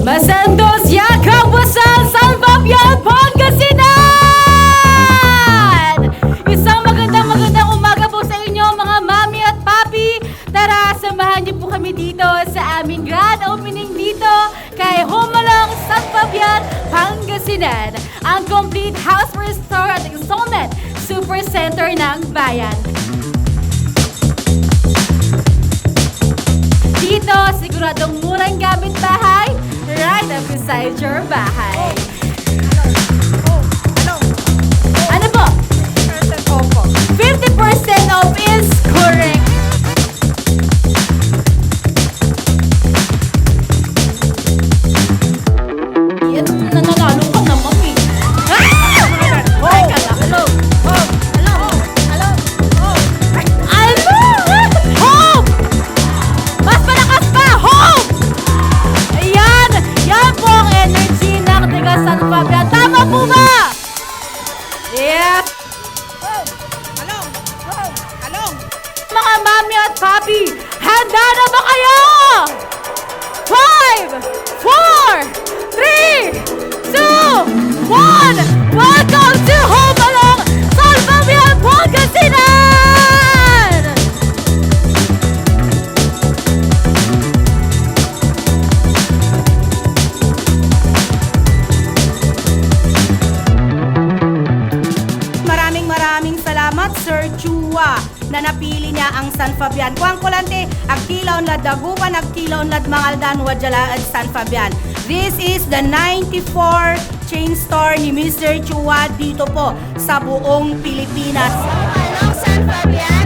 Masandos Yakawasan, San Fabian, Pangasinan! Isang magandang umaga po sa inyo mga mami at papi. Tara, samahan niyo po kami dito sa aming grand opening dito kay Humalong San Fabian, Pangasinan. Ang complete house restore at installment super center ng bayan. Dito, siguradong murang gamit bahay, right up beside your bahay. Ano po? 50% off is correct. Yan, nananalo ka naman eh. Ay, kala. Hello. Hope! Mas malakas pa! Hope! Ayan! Yan po ang energy ng taga San Fabian. Tama po ba? Yes! Mga mami at papi, handa na ba kayo? 5, 4, 3, 2, 1! Welcome to Humalong San Fabian, Pangasinan! Maraming salamat, Sir Chua, na napili niya ang San Fabian. Kuang kulante, agkilaon lad Dagupan, agkilaon lad Mangaldan, Wadjala at San Fabian. This is the 94 chain store ni Mr. Chua dito po sa buong Pilipinas. Humalong San Fabian.